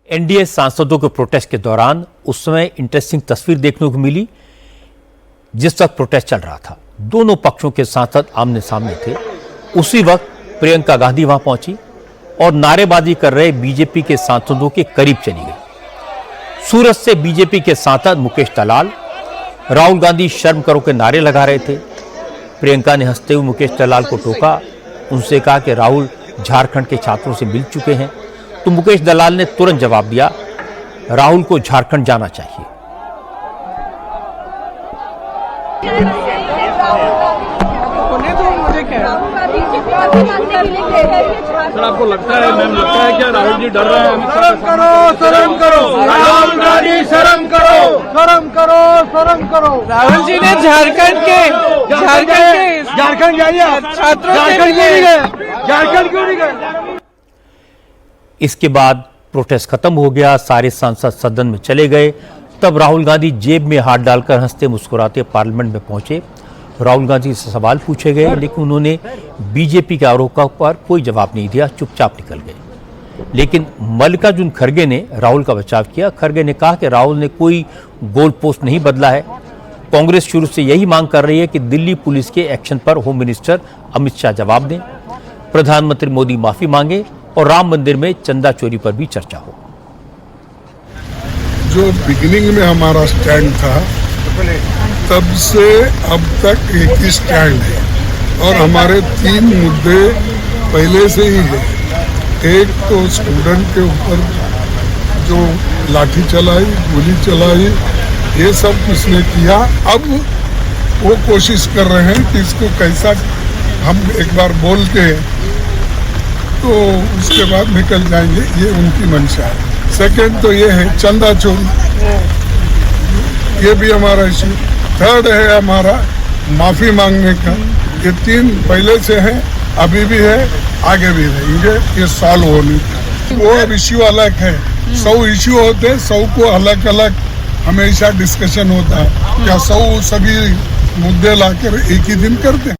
NDA सांसदों के protest के दौरान उस समय इंटरेस्टिंग तस्वीर देखने को मिली। जिस वक्त प्रोटेस्ट चल रहा था, दोनों पक्षों के सांसद आमने सामने थे। उसी वक्त प्रियंका गांधी वहां पहुंची और नारेबाजी कर रहे बीजेपी के सांसदों के करीब चली गई। सूरत से बीजेपी के सांसद मुकेश दलाल राहुल गांधी शर्म करो के नारे लगा रहे थे। प्रियंका ने हंसते हुए मुकेश दलाल को टोका, उनसे कहा कि राहुल झारखंड के छात्रों से मिल चुके हैं। तो मुकेश दलाल ने तुरंत जवाब दिया, राहुल को झारखंड जाना चाहिए। सर, आपको लगता है, मैम, लगता है क्या राहुल जी डर रहे हैं? शर्म करो, शर्म करो, राहुल गांधी शर्म करो, शर्म करो, शर्म करो। राहुल जी ने झारखंड जाइए, छात्रों झारखंड क्यों नहीं गए? झारखंड क्यों नहीं गए? इसके बाद प्रोटेस्ट खत्म हो गया, सारे सांसद सदन में चले गए। तब राहुल गांधी जेब में हाथ डालकर हंसते मुस्कुराते पार्लियामेंट में पहुंचे। राहुल गांधी से सवाल पूछे गए, लेकिन उन्होंने बीजेपी के आरोपों पर कोई जवाब नहीं दिया, चुपचाप निकल गए। लेकिन मल्लिकार्जुन खड़गे ने राहुल का बचाव किया। खड़गे ने कहा कि राहुल ने कोई गोल पोस्ट नहीं बदला है। कांग्रेस शुरू से यही मांग कर रही है कि दिल्ली पुलिस के एक्शन पर होम मिनिस्टर अमित शाह जवाब दें, प्रधानमंत्री मोदी माफी मांगे और राम मंदिर में चंदा चोरी पर भी चर्चा हो। जो बिगिनिंग में हमारा स्टैंड था, तब से अब तक एक ही स्टैंड है और हमारे 3 मुद्दे पहले से ही है। एक तो स्टूडेंट के ऊपर जो लाठी चलाई, गोली चलाई, ये सब किसने किया। अब वो कोशिश कर रहे हैं कि इसको कैसा हम एक बार बोलते हैं तो उसके बाद निकल जाएंगे, ये उनकी मंशा है। सेकेंड तो ये है चंदा चोरी, ये भी हमारा इश्यू। थर्ड है हमारा माफी मांगने का। ये 3 पहले से है, अभी भी है, आगे भी रहेंगे, ये सॉल्व होने का। वो अब इश्यू अलग है, 100 इश्यू होते हैं, 100 को अलग अलग हमेशा डिस्कशन होता है। क्या 100 सभी मुद्दे लाकर एक ही दिन करते हैं?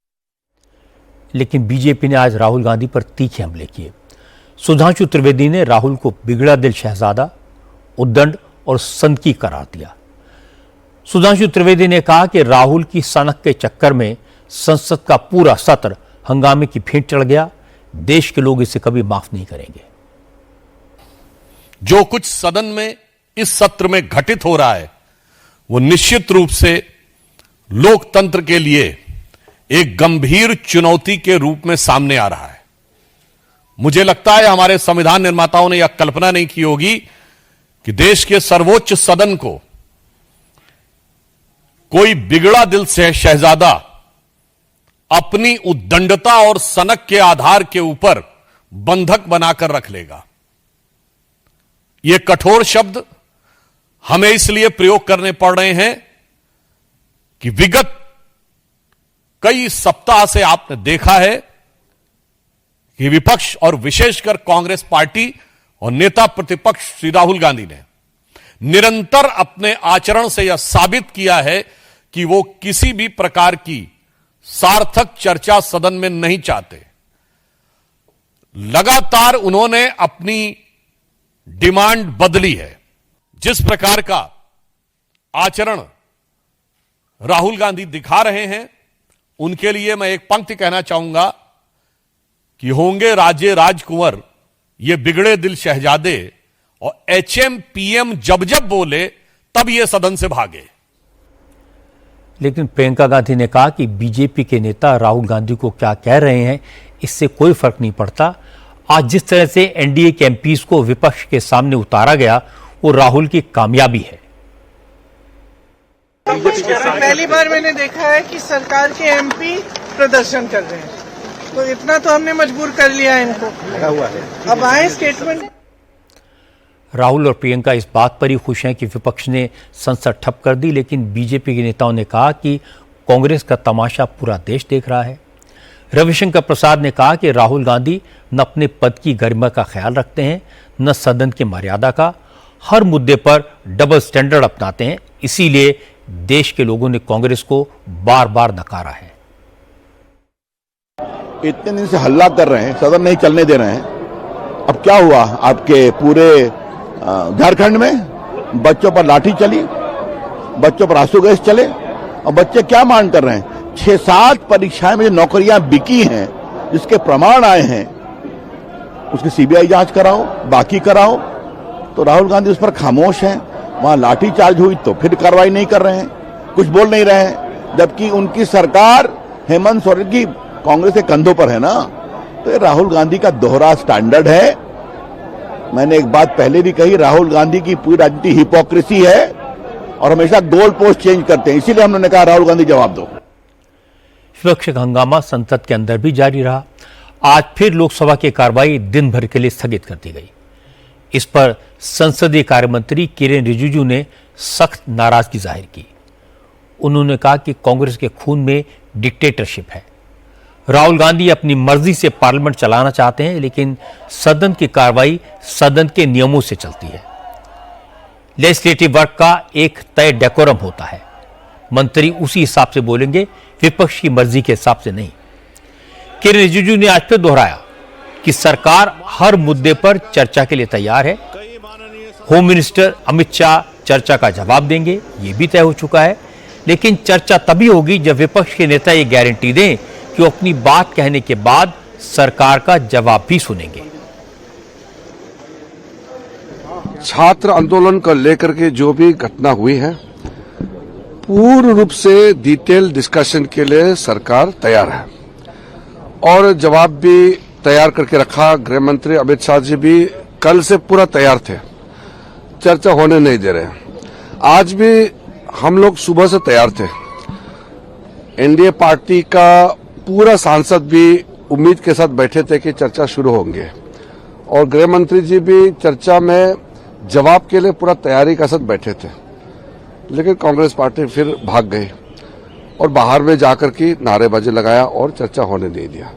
लेकिन बीजेपी ने आज राहुल गांधी पर तीखे हमले किए। सुधांशु त्रिवेदी ने राहुल को बिगड़ा दिल शहजादा, उद्दंड और संतकी करार दिया। सुधांशु त्रिवेदी ने कहा कि राहुल की सनक के चक्कर में संसद का पूरा सत्र हंगामे की भेंट चढ़ गया। देश के लोग इसे कभी माफ नहीं करेंगे। जो कुछ सदन में इस सत्र में घटित हो रहा है, वो निश्चित रूप से लोकतंत्र के लिए एक गंभीर चुनौती के रूप में सामने आ रहा है। मुझे लगता है हमारे संविधान निर्माताओं ने यह कल्पना नहीं की होगी कि देश के सर्वोच्च सदन को कोई बिगड़ा दिल से शहजादा अपनी उद्दंडता और सनक के आधार के ऊपर बंधक बनाकर रख लेगा। ये कठोर शब्द हमें इसलिए प्रयोग करने पड़ रहे हैं कि विगत कई सप्ताह से आपने देखा है कि विपक्ष और विशेषकर कांग्रेस पार्टी और नेता प्रतिपक्ष श्री राहुल गांधी ने निरंतर अपने आचरण से यह साबित किया है कि वो किसी भी प्रकार की सार्थक चर्चा सदन में नहीं चाहते। लगातार उन्होंने अपनी डिमांड बदली है। जिस प्रकार का आचरण राहुल गांधी दिखा रहे हैं, उनके लिए मैं एक पंक्ति कहना चाहूंगा कि होंगे राजे राजकुंवर ये बिगड़े दिल शहजादे, और HM PM जब जब बोले तब ये सदन से भागे। लेकिन प्रियंका गांधी ने कहा कि बीजेपी के नेता राहुल गांधी को क्या कह रहे हैं इससे कोई फर्क नहीं पड़ता। आज जिस तरह से एनडीए के एमपीज को विपक्ष के सामने उतारा गया, वो राहुल की कामयाबी है। पहली बार मैंने देखा है कि सरकार के एमपी प्रदर्शन कर रहे हैं, तो इतना तो हमने मजबूर कर लिया है इनको। अब आए स्टेटमेंट। राहुल और प्रियंका इस बात पर ही खुश हैं कि विपक्ष ने संसद ठप कर दी, लेकिन बीजेपी के नेताओं ने कहा कि कांग्रेस का तमाशा पूरा देश देख रहा है। रविशंकर प्रसाद ने कहा कि राहुल गांधी न अपने पद की गरिमा का ख्याल रखते हैं, न सदन की मर्यादा का। हर मुद्दे पर डबल स्टैंडर्ड अपनाते हैं, इसीलिए देश के लोगों ने कांग्रेस को बार बार नकारा है। इतने दिन से हल्ला कर रहे हैं, सदन नहीं चलने दे रहे हैं। अब क्या हुआ? आपके पूरे झारखंड में बच्चों पर लाठी चली, बच्चों पर आंसू गैस चले, और बच्चे क्या मांग कर रहे हैं? 6-7 परीक्षाएं में जो नौकरियां बिकी हैं, जिसके प्रमाण आए हैं, उसकी सीबीआई जांच कराओ, बाकी कराओ। तो राहुल गांधी उस पर खामोश हैं। वहां लाठीचार्ज हुई तो फिर कार्रवाई नहीं कर रहे हैं, कुछ बोल नहीं रहे हैं, जबकि उनकी सरकार हेमंत सोरेन की कांग्रेस के कंधों पर है ना। तो ये राहुल गांधी का दोहरा स्टैंडर्ड है। मैंने एक बात पहले भी कही, राहुल गांधी की पूरी राजनीति हिपोक्रेसी है और हमेशा गोल पोस्ट चेंज करते हैं। इसीलिए हमने कहा राहुल गांधी जवाब दो। विपक्ष का हंगामा संसद के अंदर भी जारी रहा। आज फिर लोकसभा की कार्रवाई दिन भर के लिए स्थगित कर दी गई। इस पर संसदीय कार्य मंत्री किरेन रिजिजू ने सख्त नाराजगी जाहिर की। उन्होंने कहा कि कांग्रेस के खून में डिक्टेटरशिप है। राहुल गांधी अपनी मर्जी से पार्लियामेंट चलाना चाहते हैं, लेकिन सदन की कार्रवाई सदन के नियमों से चलती है। लेजिस्लेटिव वर्क का एक तय डेकोरम होता है। मंत्री उसी हिसाब से बोलेंगे, विपक्ष की मर्जी के हिसाब से नहीं। किरेन रिजिजू ने आज फिर दोहराया कि सरकार हर मुद्दे पर चर्चा के लिए तैयार है। होम मिनिस्टर अमित शाह चर्चा का जवाब देंगे, यह भी तय हो चुका है। लेकिन चर्चा तभी होगी जब विपक्ष के नेता ये गारंटी दें कि वो अपनी बात कहने के बाद सरकार का जवाब भी सुनेंगे। छात्र आंदोलन को लेकर के जो भी घटना हुई है, पूर्ण रूप से डिटेल डिस्कशन के लिए सरकार तैयार है और जवाब भी तैयार करके रखा। गृह मंत्री अमित शाह जी भी कल से पूरा तैयार थे, चर्चा होने नहीं दे रहे। आज भी हम लोग सुबह से तैयार थे। एनडीए पार्टी का पूरा सांसद भी उम्मीद के साथ बैठे थे कि चर्चा शुरू होंगे और गृह मंत्री जी भी चर्चा में जवाब के लिए पूरा तैयारी के साथ बैठे थे। लेकिन कांग्रेस पार्टी फिर भाग गई और बाहर में जाकर के नारेबाजी लगाया और चर्चा होने नहीं दिया।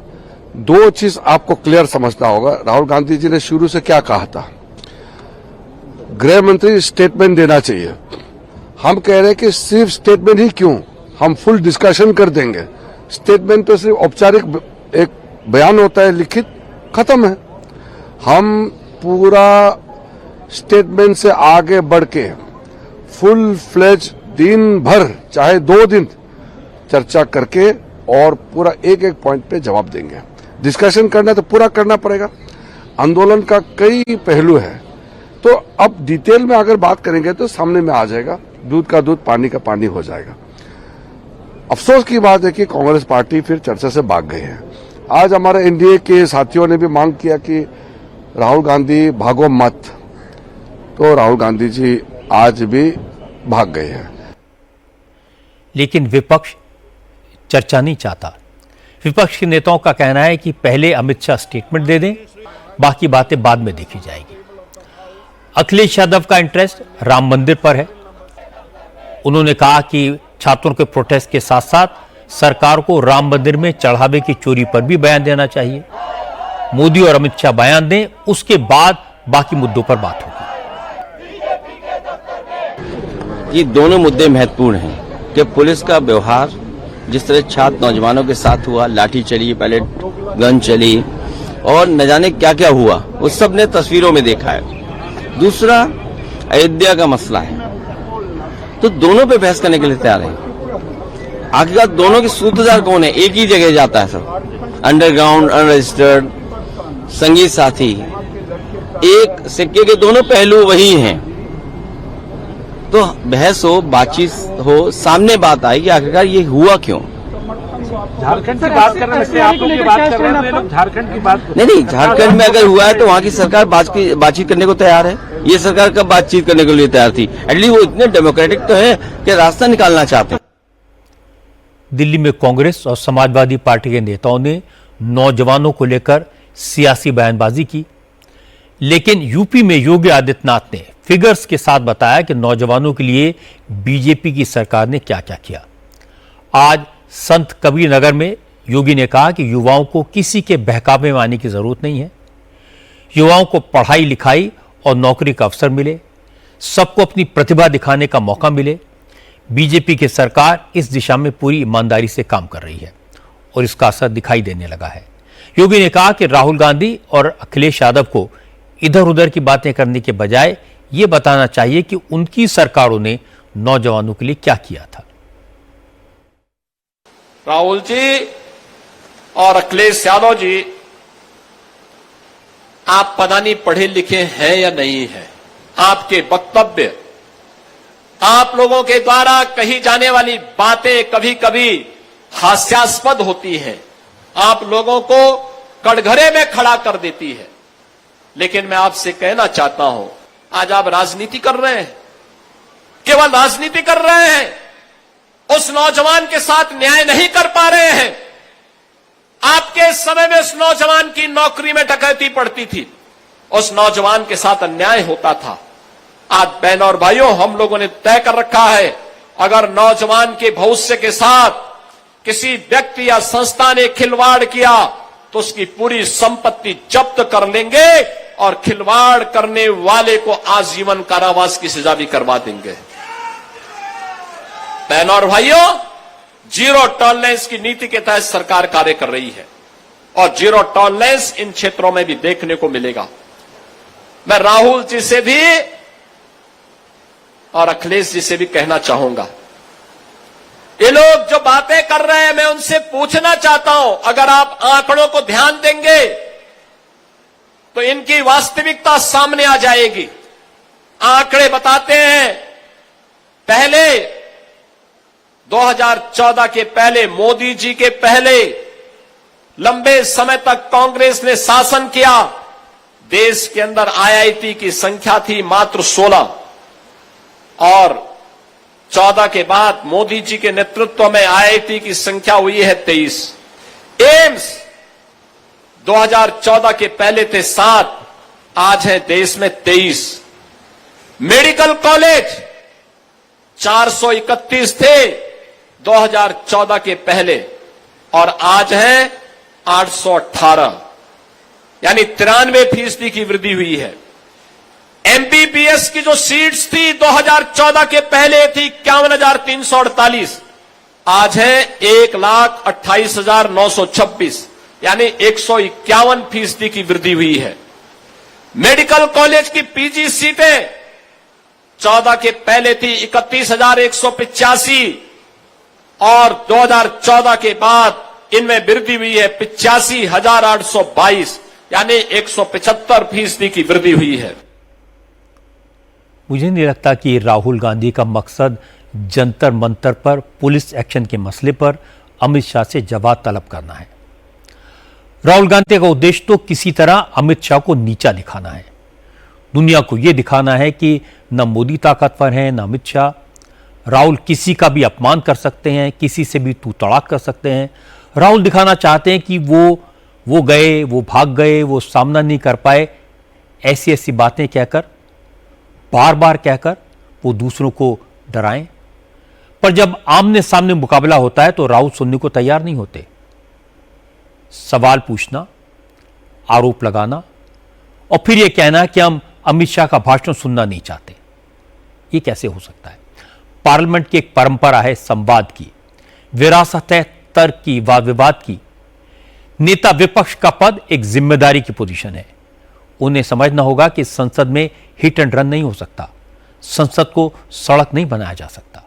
दो चीज आपको क्लियर समझना होगा। राहुल गांधी जी ने शुरू से क्या कहा था? गृह मंत्री स्टेटमेंट देना चाहिए। हम कह रहे हैं कि सिर्फ स्टेटमेंट ही क्यों, हम फुल डिस्कशन कर देंगे। स्टेटमेंट तो सिर्फ औपचारिक एक बयान होता है, लिखित, खत्म है। हम पूरा स्टेटमेंट से आगे बढ़ के फुल फ्लेज दिन भर, चाहे 2 दिन चर्चा करके और पूरा एक एक पॉइंट पे जवाब देंगे। डिस्कशन करना तो पूरा करना पड़ेगा। आंदोलन का कई पहलू है, तो अब डिटेल में अगर बात करेंगे तो सामने में आ जाएगा, दूध का दूध पानी का पानी हो जाएगा। अफसोस की बात है कि कांग्रेस पार्टी फिर चर्चा से भाग गई है। आज हमारे एनडीए के साथियों ने भी मांग किया कि राहुल गांधी भागो मत, तो राहुल गांधी जी आज भी भाग गए हैं। लेकिन विपक्ष चर्चा नहीं चाहता। विपक्ष के नेताओं का कहना है कि पहले अमित शाह स्टेटमेंट दे दें, बाकी बातें बाद में देखी जाएगी। अखिलेश यादव का इंटरेस्ट राम मंदिर पर है। उन्होंने कहा कि छात्रों के प्रोटेस्ट के साथ साथ सरकार को राम मंदिर में चढ़ावे की चोरी पर भी बयान देना चाहिए। मोदी और अमित शाह बयान दें, उसके बाद बाकी मुद्दों पर बात होगी। ये दोनों मुद्दे महत्वपूर्ण हैं कि पुलिस का व्यवहार जिस तरह छात्र नौजवानों के साथ हुआ, लाठी चली, पहले गन चली और न जाने क्या क्या हुआ, उस सब ने तस्वीरों में देखा है। दूसरा अयोध्या का मसला है, तो दोनों पे बहस करने के लिए तैयार है। आखिरकार दोनों के सूत्रधार कौन है? एक ही जगह जाता है सब, अंडरग्राउंड, अनरजिस्टर्ड, संगीत साथी, एक सिक्के के दोनों पहलू वही हैं। तो बहस हो, बातचीत हो, सामने बात आई कि आखिरकार ये हुआ क्यों। झारखंड की बात कर रहे हैं, आप लोग की बात कर रहे हैं, लोग झारखंड की बात नहीं, झारखंड में अगर हुआ है तो वहां की सरकार बातचीत करने को तैयार है। ये सरकार कब बातचीत करने के लिए तैयार थी? एटलीस्ट वो इतने डेमोक्रेटिक तो है कि रास्ता निकालना चाहते हैं। दिल्ली में कांग्रेस और समाजवादी पार्टी के नेताओं ने नौजवानों को लेकर सियासी बयानबाजी की, लेकिन यूपी में योगी आदित्यनाथ ने फिगर्स के साथ बताया कि नौजवानों के लिए बीजेपी की सरकार ने क्या क्या किया। आज संत कबीर नगर में योगी ने कहा कि युवाओं को किसी के बहकावे में आने की जरूरत नहीं है। युवाओं को पढ़ाई लिखाई और नौकरी का अवसर मिले, सबको अपनी प्रतिभा दिखाने का मौका मिले। बीजेपी की सरकार इस दिशा में पूरी ईमानदारी से काम कर रही है और इसका असर दिखाई देने लगा है। योगी ने कहा कि राहुल गांधी और अखिलेश यादव को इधर उधर की बातें करने के बजाय ये बताना चाहिए कि उनकी सरकारों ने नौजवानों के लिए क्या किया था। राहुल जी और अखिलेश यादव जी, आप पता नहीं पढ़े लिखे हैं या नहीं है। आपके वक्तव्य, आप लोगों के द्वारा कही जाने वाली बातें कभी कभी हास्यास्पद होती हैं, आप लोगों को कटघरे में खड़ा कर देती है। लेकिन मैं आपसे कहना चाहता हूं, आज आप राजनीति कर रहे हैं, केवल राजनीति कर रहे हैं, उस नौजवान के साथ न्याय नहीं कर पा रहे हैं। आपके समय में उस नौजवान की नौकरी में डकैती पड़ती थी, उस नौजवान के साथ अन्याय होता था। आज बहनों और भाइयों, हम लोगों ने तय कर रखा है, अगर नौजवान के भविष्य के साथ किसी व्यक्ति या संस्था ने खिलवाड़ किया तो उसकी पूरी संपत्ति जब्त कर लेंगे और खिलवाड़ करने वाले को आजीवन कारावास की सजा भी करवा देंगे। बहनों और भाइयों, जीरो टॉलरेंस की नीति के तहत सरकार कार्य कर रही है और जीरो टॉलरेंस इन क्षेत्रों में भी देखने को मिलेगा। मैं राहुल जी से भी और अखिलेश जी से भी कहना चाहूंगा, ये लोग जो बातें कर रहे हैं, मैं उनसे पूछना चाहता हूं, अगर आप आंकड़ों को ध्यान देंगे तो इनकी वास्तविकता सामने आ जाएगी। आंकड़े बताते हैं, पहले 2014 के पहले, मोदी जी के पहले लंबे समय तक कांग्रेस ने शासन किया, देश के अंदर आईआईटी की संख्या थी मात्र 16 और 14 के बाद मोदी जी के नेतृत्व में आईआईटी की संख्या हुई है 23। एम्स 2014 के पहले थे 7, आज है देश में 23। मेडिकल कॉलेज 431 थे 2014 के पहले और आज है 818, यानी 93% की वृद्धि हुई है। एमबीबीएस की जो सीट्स थी 2014 के पहले थी 51,348, आज है 1,28,926, यानी 151% की वृद्धि हुई है। मेडिकल कॉलेज की पीजी सीटें 14 के पहले थी 31,185 और 2014 के बाद इनमें वृद्धि हुई है 85,822, यानी 175% की वृद्धि हुई है। मुझे नहीं लगता कि राहुल गांधी का मकसद जंतर मंतर पर पुलिस एक्शन के मसले पर अमित शाह से जवाब तलब करना है। राहुल गांधी का उद्देश्य तो किसी तरह अमित शाह को नीचा दिखाना है, दुनिया को यह दिखाना है कि न मोदी ताकतवर है न अमित शाह। राहुल किसी का भी अपमान कर सकते हैं, किसी से भी तू तड़ाक कर सकते हैं। राहुल दिखाना चाहते हैं कि वो गए, वो भाग गए, वो सामना नहीं कर पाए। ऐसी ऐसी बातें कहकर, बार बार कहकर वो दूसरों को डराएं। पर जब आमने सामने मुकाबला होता है तो राहुल सुनने को तैयार नहीं होते। सवाल पूछना, आरोप लगाना और फिर यह कहना कि हम अमित शाह का भाषण सुनना नहीं चाहते, ये कैसे हो सकता है? पार्लियामेंट की एक परंपरा है संवाद की, विरासत है तर्क की, वाद विवाद की। नेता विपक्ष का पद एक जिम्मेदारी की पोजीशन है। उन्हें समझना होगा कि संसद में हिट एंड रन नहीं हो सकता, संसद को सड़क नहीं बनाया जा सकता।